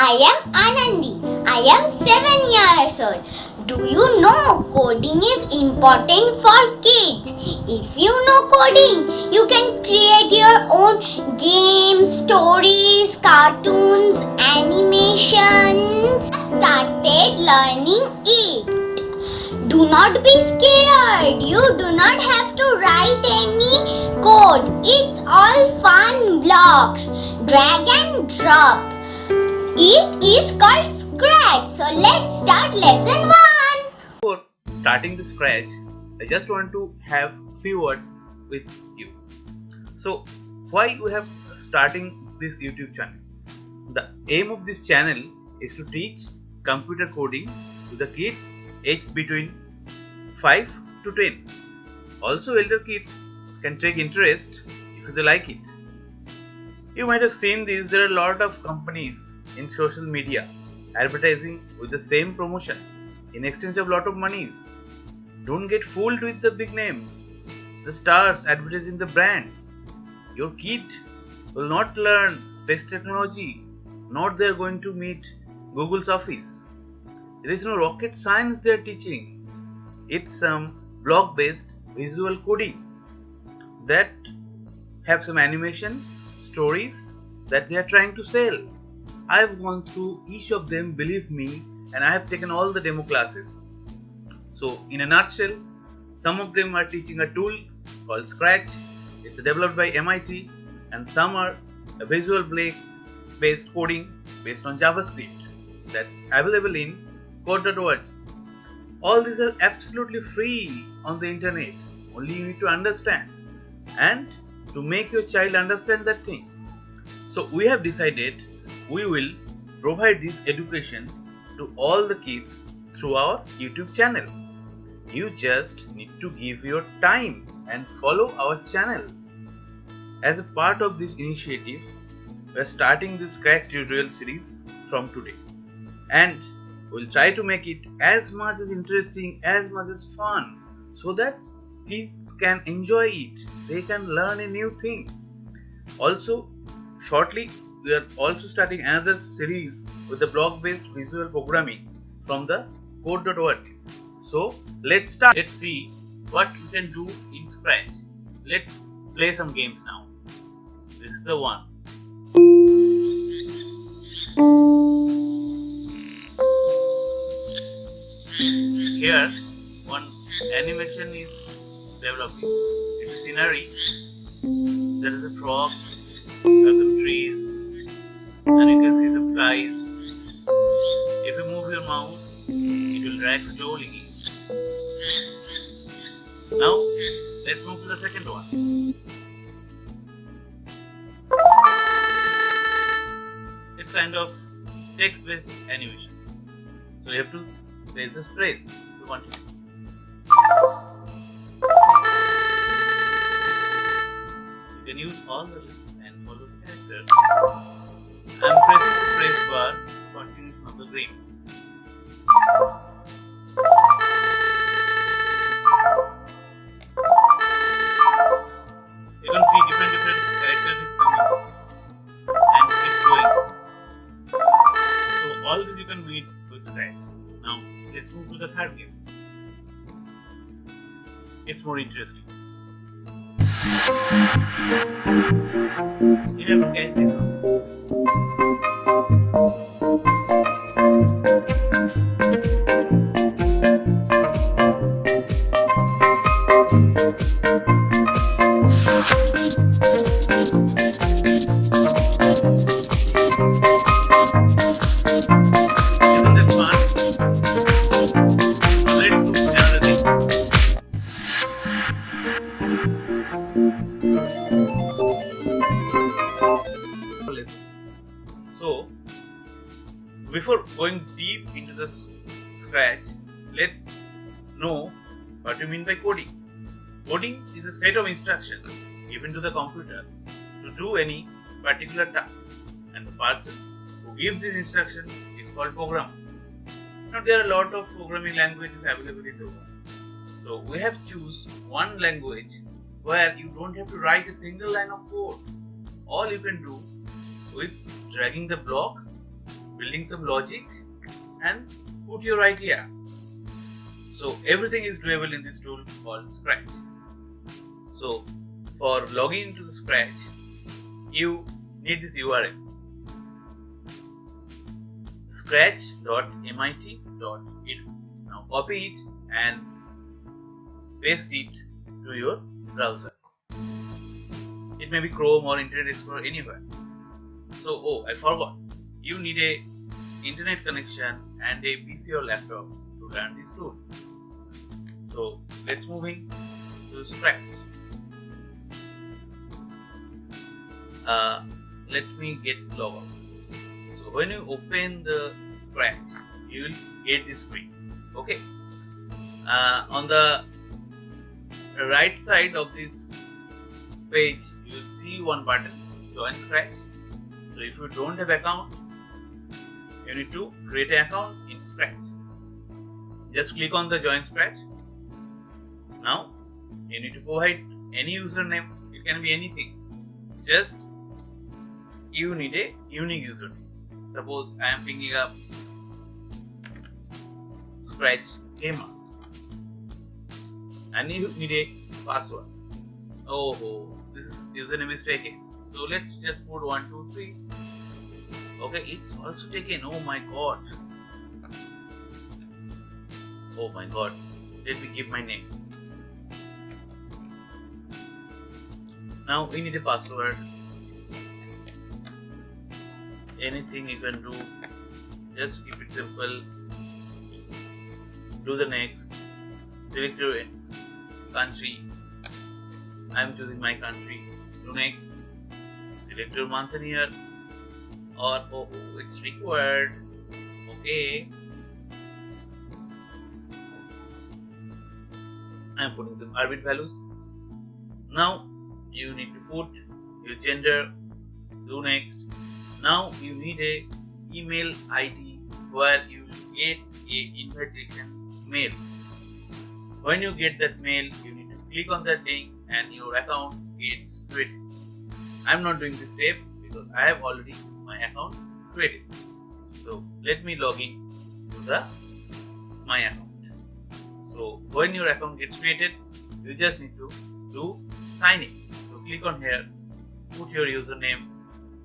I am Anandi. I am 7 years old. Do you know coding is important for kids? If you know coding, you can create your own games, stories, cartoons, animations. I started learning it. Do not be scared. You do not have to write any code. It's all fun blocks. Drag and drop. It is called Scratch. So let's start lesson 1. Before starting the scratch, I just want to have few words with you. So, why we have starting this YouTube channel? The aim of this channel is to teach computer coding to the kids aged between 5 to 10. Also, elder kids can take interest if they like it. You might have seen this. There are a lot of companies in social media advertising with the same promotion in exchange of lot of monies. Don't get fooled with the big names, the stars advertising the brands. Your kid will not learn space technology, not they're going to meet Google's office. There is no rocket science they're teaching. It's some block-based visual coding that have some animations, stories that they are trying to sell. I've gone through each of them, believe me, and I have taken all the demo classes. So, in a nutshell, some of them are teaching a tool called Scratch. It's developed by MIT, and some are a visual based coding based on JavaScript that's available in code.org. All these are absolutely free on the internet. Only you need to understand and to make your child understand that thing. So we have decided we will provide this education to all the kids through our YouTube channel. You just need to give your time and follow our channel. As a part of this initiative, we are starting this Scratch tutorial series from today, and we'll try to make it as much as interesting, as much as fun, so that kids can enjoy it. They can learn a new thing. Also, shortly we are also starting another series with the block-based visual programming from the code.org. So let's start. Let's see what we can do in Scratch. Let's play some games now. This is the one. Here, one animation is developing. It's a scenery. There is a frog, there are some trees, and you can see some flies. If you move your mouse, it will drag slowly. Now, let's move to the second one. It's kind of text-based animation. So you have to space the phrase if you want to. You can use all the lists and follow the characters. I'm pressing the phrase bar to continue from the green. You can see different characters is coming and it's going. So all this you can read with Scratch. Now let's move to the third game. It's more interesting. You have to catch this one. Isn't that fun? Let's do another thing. So, before going deep into the Scratch, let's know what we mean by coding. Coding is a set of instructions given to the computer to do any particular task, and the person who gives this instruction is called programmer. Now there are a lot of programming languages available in the world. So we have choose one language where you don't have to write a single line of code. All you can do with dragging the block building some logic and put your idea. So everything is doable in this tool called Scratch. So for logging into the Scratch, you need this URL scratch.mit.edu. Now copy it and paste it to your browser. It may be Chrome or Internet Explorer, anywhere. So, I forgot. You need a internet connection and a PC or laptop to learn this tool. So let's move in to Scratch. Let me get log out. So when you open the Scratch, you will get this screen. Okay. On the right side of this page, you will see one button, Join Scratch. So if you don't have account, you need to create an account in Scratch. Just click on the Join Scratch. Now you need to provide any username. It can be anything. Just you need a unique username. Suppose I am picking up Scratch Gamer, and you need a password. Oh, this username is taken. So let's just put 123. Okay, it's also taken. Oh my god. Oh my god. Let me give my name. Now we need a password. Anything you can do. Just keep it simple. Do the next. Select your country. I am choosing my country. Do next. Select your month and year. Or it's required. Okay. I am putting some arbitrary values. Now you need to put your gender. Do next. Now you need a email ID where you will get a invitation mail. When you get that mail, you need to click on that link and your account gets created. I am not doing this step because I have already my account created. So let me log in to my account. So when your account gets created, you just need to do sign in. So click on here, put your username,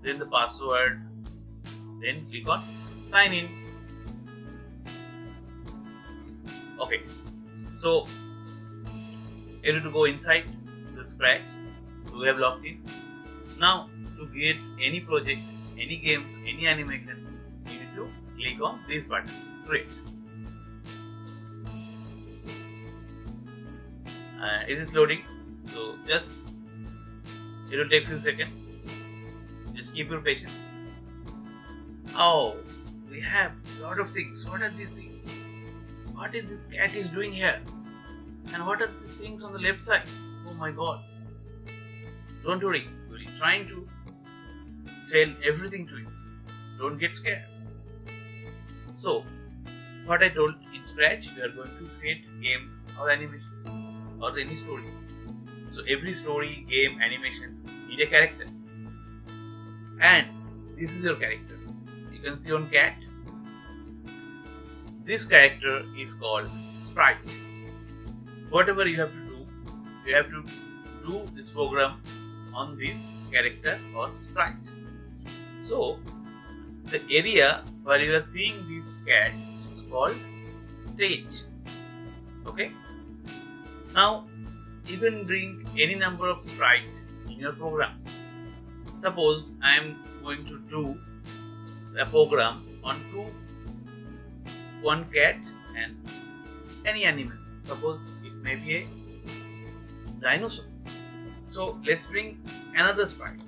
then the password, then click on sign in. Okay, so you need to go inside the Scratch. So we have logged in. Now to get any project, any games, any animation, you need to click on this button, create. It is loading, so just it will take few seconds. Just keep your patience. Oh, we have a lot of things. What are these things? What is this cat is doing here? And what are these things on the left side? Oh my god. Don't worry, we're trying to tell everything to you. Don't get scared. So, what I told in Scratch, we are going to create games or animations or any stories. So every story, game, animation need a character. And this is your character. You can see on cat. This character is called Sprite. Whatever you have to do this program on this character or Sprite. So the area where you are seeing this cat is called stage. Okay. Now you can bring any number of sprites in your program. Suppose I am going to do a program on one cat and any animal. Suppose it may be a dinosaur. So let's bring another sprite.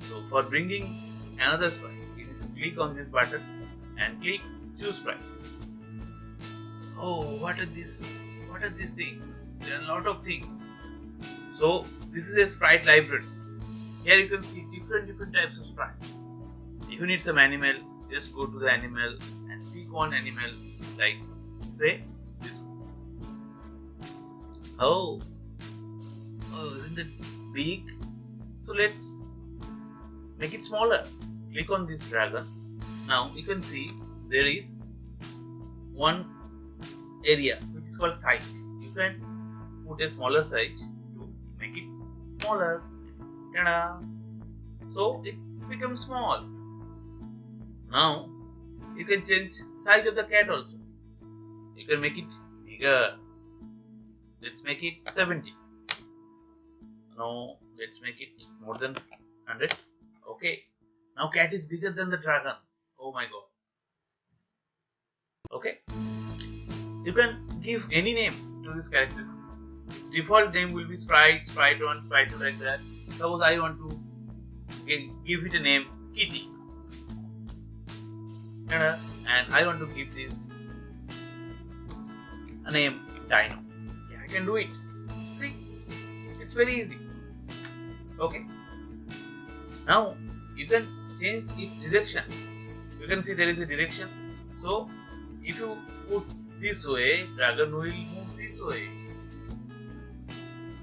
So for bringing another sprite, you need to click on this button and click choose sprite. Oh, what are these? What are these things? There are a lot of things. So this is a Sprite Library. Here you can see different types of sprite. If you need some animal, just go to the animal and pick one animal, like say this one. Oh, isn't it big? So let's make it smaller. Click on this dragon Now you can see there is one area which is called size. You can put a smaller size to make it smaller. Ta-da! So it becomes small. Now you can change size of the cat also. You can make it bigger. Let's make it 70. No, let's make it more than 100. Okay. Now cat is bigger than the dragon. Oh my god. Okay. You can give any name to these characters. Its default name will be Sprite, Sprite 1, Sprite 2, like that. Suppose I want to give it a name Kitty. And I want to give this a name Dino. Yeah, I can do it. See? It's very easy. Okay. Now you can change its direction. You can see there is a direction. So if you put this way, dragon will move this way.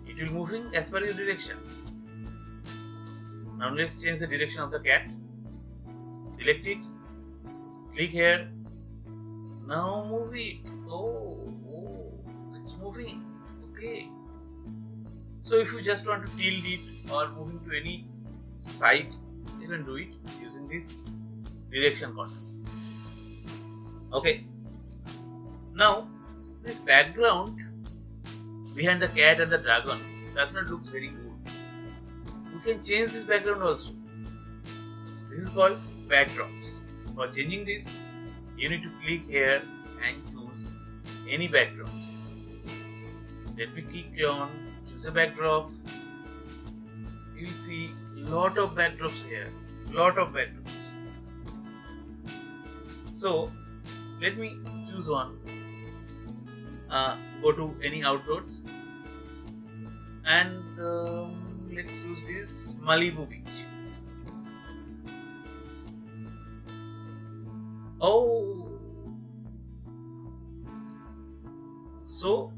It will moving as per your direction. Now let's change the direction of the cat. Select it. Click here. Now move it. Oh, it's moving. Okay. So if you just want to tilt it or moving to any side, you can do it using this direction control. Okay. Now this background behind the cat and the dragon does not look very good. You can change this background also. This is called backdrops. For changing this, you need to click here and choose any backdrops. Let me click on choose a backdrop. You will see lot of backdrops here. Lot of backdrops. So let me choose one. Go to any outdoors and let's choose this Malibu beach. Oh, so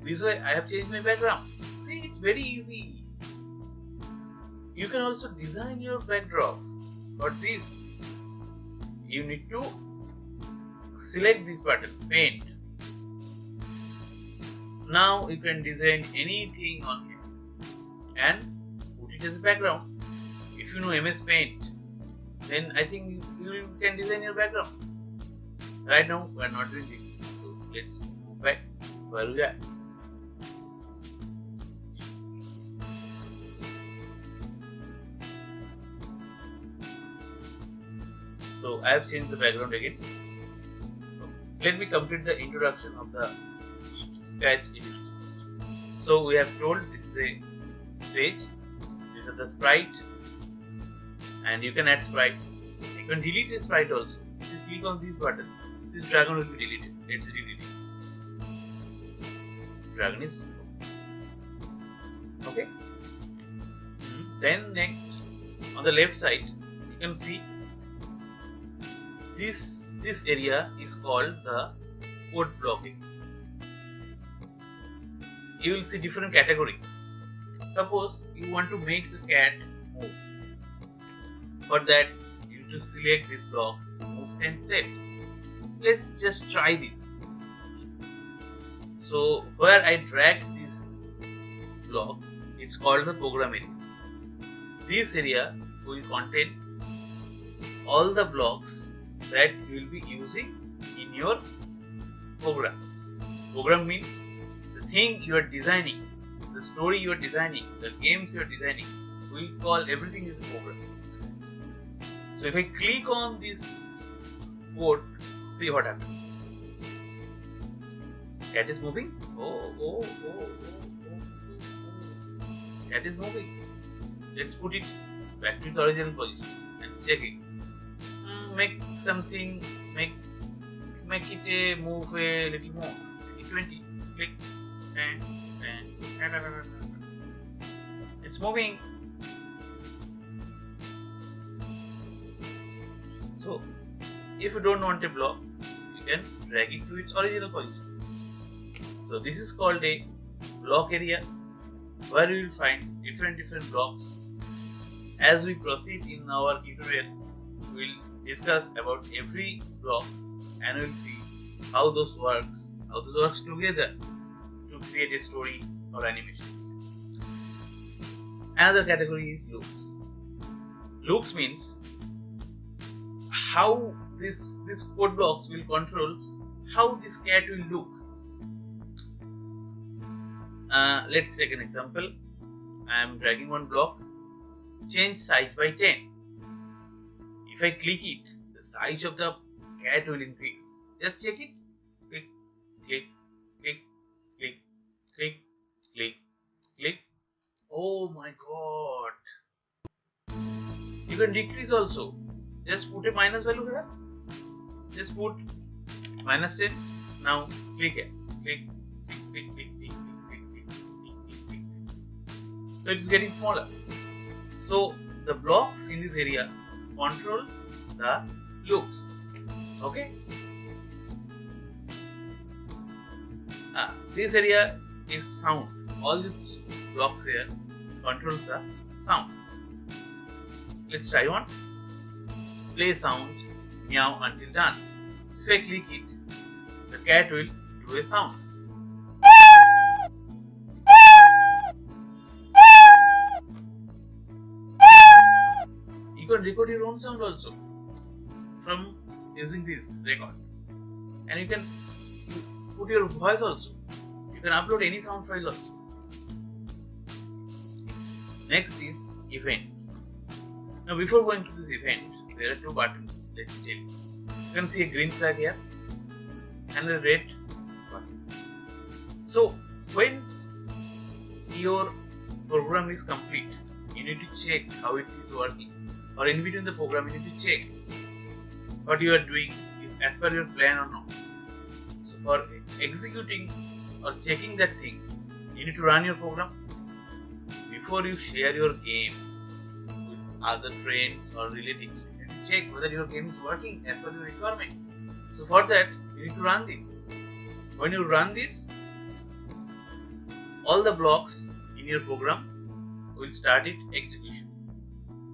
this way I have changed my background. See, it's very easy. You can also design your backdrop. For this, you need to select this button, paint. Now you can design anything on here and put it as a background. If you know MS Paint, then I think you can design your background. Right now we are not doing this, so let's go back where we are. So I have changed the background again. Let me complete the introduction of the sketch image. So we have told this is a stage, these are the sprite, and you can add sprite. You can delete a sprite also. If you click on this button, this dragon will be deleted. Let's delete it. Dragon is okay. Then next, on the left side, you can see this area is called the code blocking. You will see different categories. Suppose you want to make the cat move. For that, you need to select this block, move 10 steps. Let's just try this. So where I drag this block, it's called the program area. This area will contain all the blocks that you will be using in your program. Program means the thing you are designing, the story you are designing, the games you are designing. We call everything is a program. So if I click on this code, see what happens. Cat is moving. Cat is moving. Let's put it back to its original position and check it. Make something, make it a move a little more. 20. Click and it's moving. So if you don't want a block, you can drag it to its original position. So this is called a block area, where you will find different blocks. As we proceed in our tutorial, we will discuss about every blocks and we'll see how those works together to create a story or animations. Another category is loops. Loops means how this code blocks will control how this cat will look. Let's take an example. I am dragging one block, change size by 10. If I click it, the size of the cat will increase. Just check it. Click, click, click, click, click, click, click. Oh my god. You can decrease also. Just put a minus value here. Just put -10. Now click here. Click, click, click, click, click, click, click, click, click, click. So it is getting smaller. So the blocks in this area controls the loops. Okay. This area is sound. All these blocks here controls the sound. Let's try one. Play sound meow until done. So if I click it, the cat will do a sound. You can record your own sound also from using this record, and you can put your voice also. You can upload any sound file also. Next is event. Now before going to this event, there are two buttons. Let me tell you. You can see a green flag here and a red button. So when your program is complete, you need to check how it is working, or in between the program you need to check what you are doing is as per your plan or not. So for executing or checking that thing, you need to run your program before you share your games with other friends or relatives. You need to check whether your game is working as per your requirement. So for that, you need to run this. When you run this, all the blocks in your program will start its execution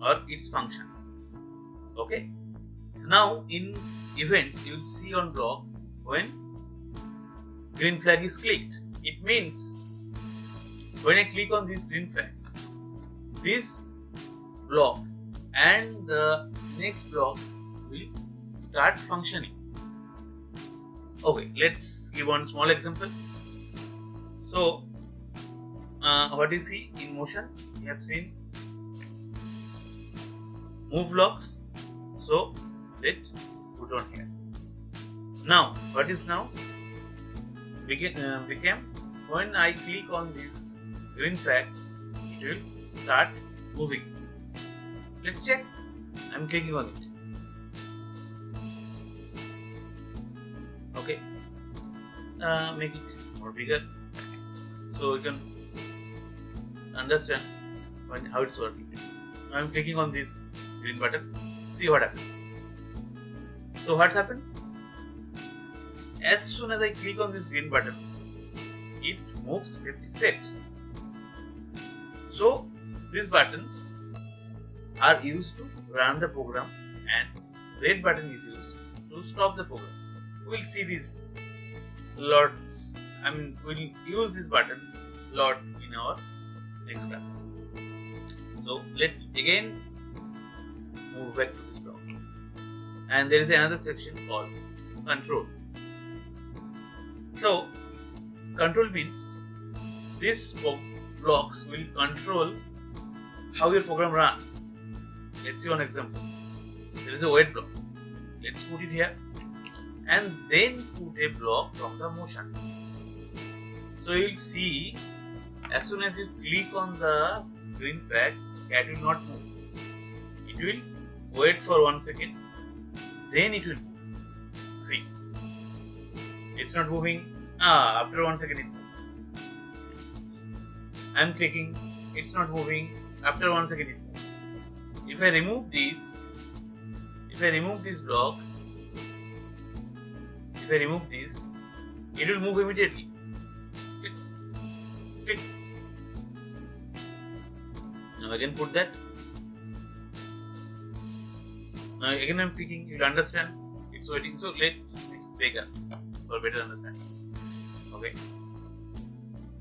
or its function. Okay. So now in events, you will see on block when green flag is clicked. It means when I click on these green flags, this block and the next blocks will start functioning. Okay, let's give one small example. So, what you see in motion, we have seen move blocks. So, let's put on here. Now, what is now? Became when I click on this green flag, it will start moving. Let's check. I'm clicking on it. Okay. Make it more bigger so you can understand how it's working. Now I'm clicking on this green button. See what happens. So what's happened? As soon as I click on this green button, it moves 50 steps. So these buttons are used to run the program and red button is used to stop the program. We'll see this lots. We'll use these buttons lot in our next classes. So let again move back to this block. And there is another section called control. So control means these blocks will control how your program runs. Let's see one example. There is a wait block. Let's put it here and then put a block from the motion. So you'll see as soon as you click on the green flag, cat will not move. It will wait for 1 second, then it will move. See, it's not moving. After 1 second it moves. I'm clicking, it's not moving. After 1 second it moves. If I remove this block, if I remove this, it will move immediately. Click, click. Now again put that. Now again I'm clicking, you'll understand it's waiting. So let me break up for better understanding. Okay.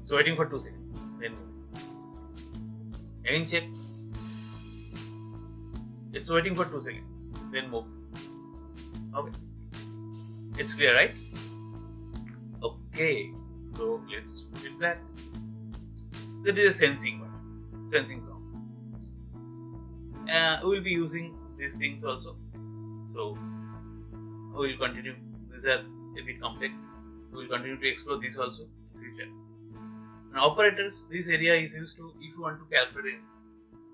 So waiting for 2 seconds. Then move. Again check. It's waiting for 2 seconds. Then move. Okay. It's clear, right? Okay. So let's put it back. That is a sensing one. Sensing prompt. We will be using these things also. So we will continue. These are a bit complex. We will continue to explore this also in future. Now operators, this area is used to if you want to calculate.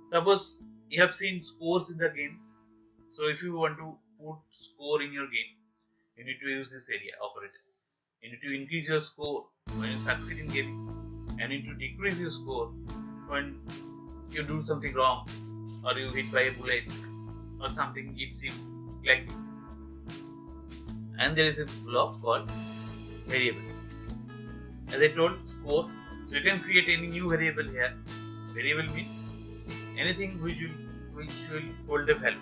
Suppose you have seen scores in the games. So if you want to put score in your game, you need to use this area operator. You need to increase your score when you succeed in gaming, and you need to decrease your score when you do something wrong, or you hit by a bullet, or something hits you like this. And there is a block called variables. As I told, score. So you can create any new variable here. Variable means anything which will hold a value.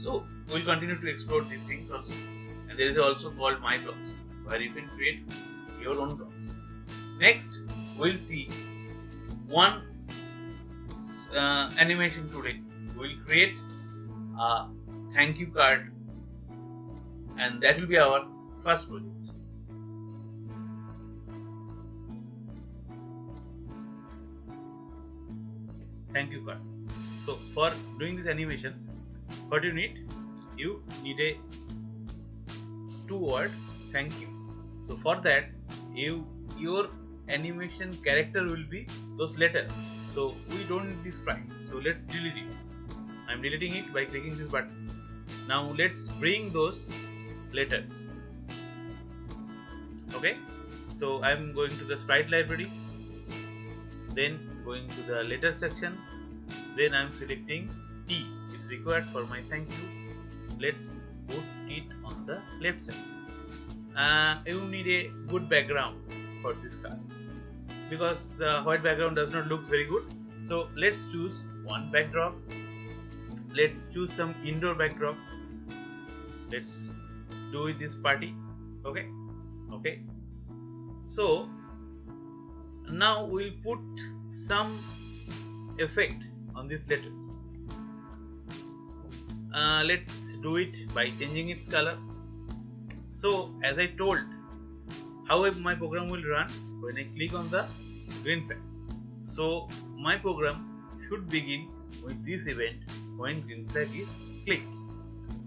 So we will continue to explore these things also. And there is also called my blocks, where you can create your own blocks. Next, we will see one animation today. We will create a thank you card, and that will be our first project. Thank you card. So for doing this animation, what you need a 2-word thank you. So for that, your animation character will be those letters. So we don't need this sprite. So let's delete it. I'm deleting it by clicking this button. Now let's bring those letters. Okay. So I'm going to the Sprite Library. Then going to the letter section. Then I'm selecting T. It's required for my thank you. Let's put it on the left side. You need a good background for this card because the white background does not look very good. So let's choose one backdrop. Let's choose some indoor backdrop. Let's do this party. Okay. So now we'll put some effect on these letters. Let's do it by changing its color. So as I told, how my program will run when I click on the green flag. So my program should begin with this event when green flag is clicked.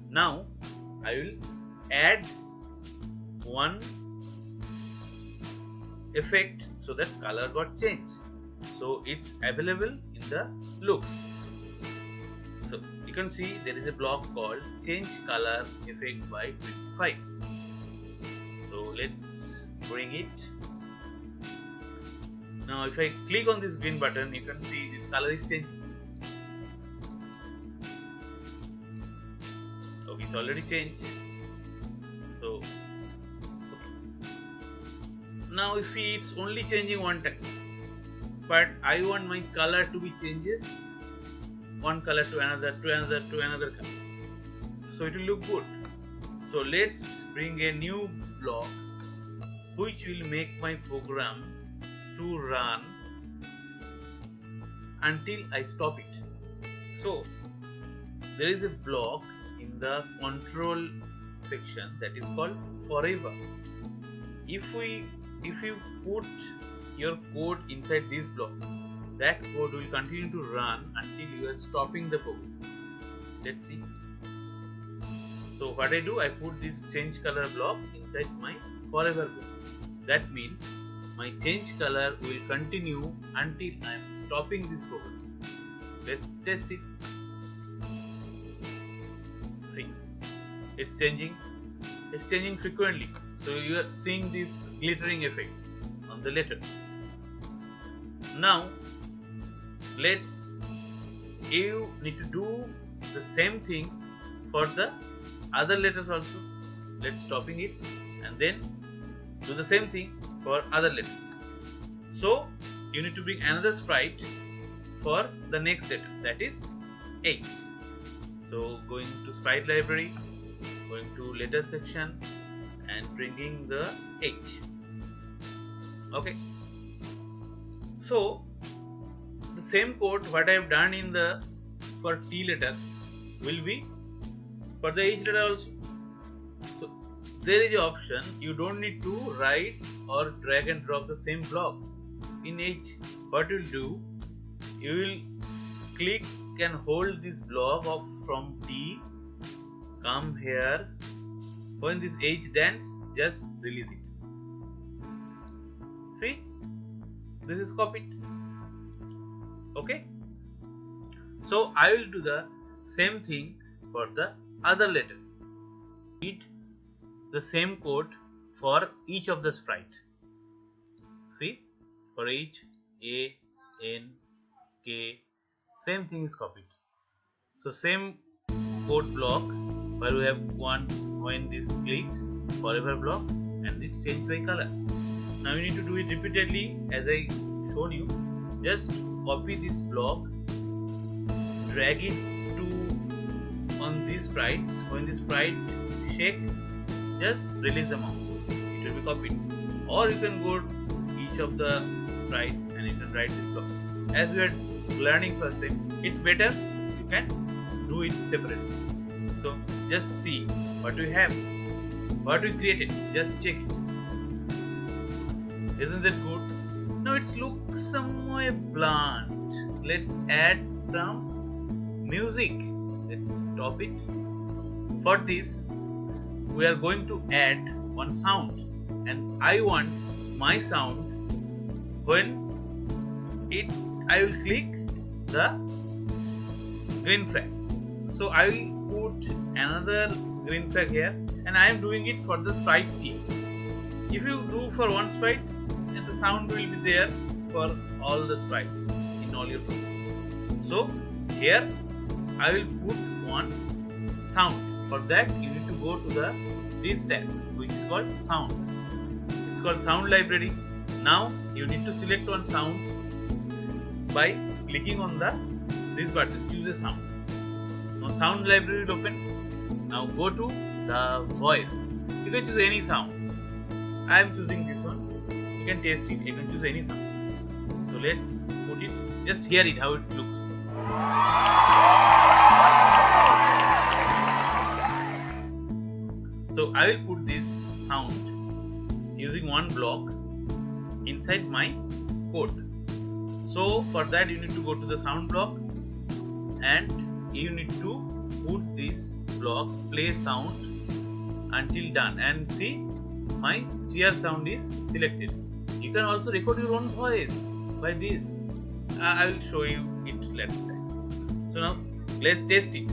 Now I will add one effect so that color got changed. So it's available in the looks. So you can see there is a block called change color effect by 25. So let's bring it. Now if I click on this green button, you can see this color is changing. So it's already changed. So okay. Now you see it's only changing one time. But I want my color to be changes one color to another color. So it will look good. So let's bring a new block which will make my program to run until I stop it. So there is a block in the control section that is called forever. If you put your code inside this block, that code will continue to run until you are stopping the program. Let's see. So what I do, I put this change color block inside my forever block. That means my change color will continue until I am stopping this program. Let's test it. See, it's changing frequently. So you are seeing this glittering effect on the letter. Now you need to do the same thing for the other letters also. Let's stopping it and then do the same thing for other letters. So you need to bring another sprite for the next letter, that is H. So going to Sprite Library, going to letter section and bringing the H. Okay. So the same code what I have done in the for T letter will be for the H letter also. So there is an option, you don't need to write or drag and drop the same block in H. What you'll do, you will click and hold this block of from T, come here, when this H dance, just release it. See, this is copied. Okay, so I will do the same thing for the other letters. Read the same code for each of the sprite. See, for H, A, N, K, same thing is copied. So same code block where we have one when this clicked, forever block, and this changed by color. Now you need to do it repeatedly as I shown you. Just copy this block, drag it to on these sprites. When the sprite shake, just release the mouse. It will be copied. Or you can go to each of the sprite and you can write this block. As we are learning first time, it's better you can do it separately. So just see what we have, what we created. Just check it. Isn't that good? Now it looks somewhat blunt. Let's add some music. Let's stop it. For this, we are going to add one sound, and I want my sound when I will click the green flag. So I will put another green flag here, and I am doing it for the sprite T. If you do for one sprite, then the sound will be there for all the sprites in all your programs. So here I will put one sound. For that you need to go to the this tab which is called sound. It's called sound library. Now you need to select one sound by clicking on this button, choose a sound. Now sound library will open. Now go to the voice. You can choose any sound. I am choosing this one. You can taste it. You can choose any sound. So let's put it. Just hear it how it looks. So I will put this sound using one block inside my code. So for that you need to go to the sound block and you need to put this block play sound until done, and see my cheer sound is selected. You can also record your own voice by this. I will show you it later. So now let's test it,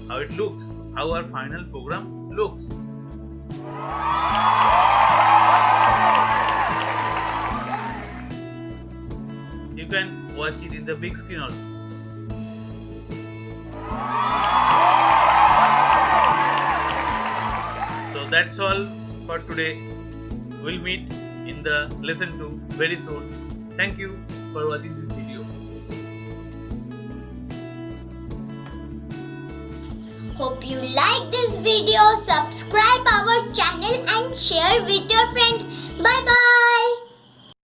how it looks, how our final program looks. You can watch it in the big screen also. So that's all for today. We'll meet in the lesson 2 very soon. Thank you for watching this video. Hope you like this video. Subscribe our channel and share with your friends. Bye bye.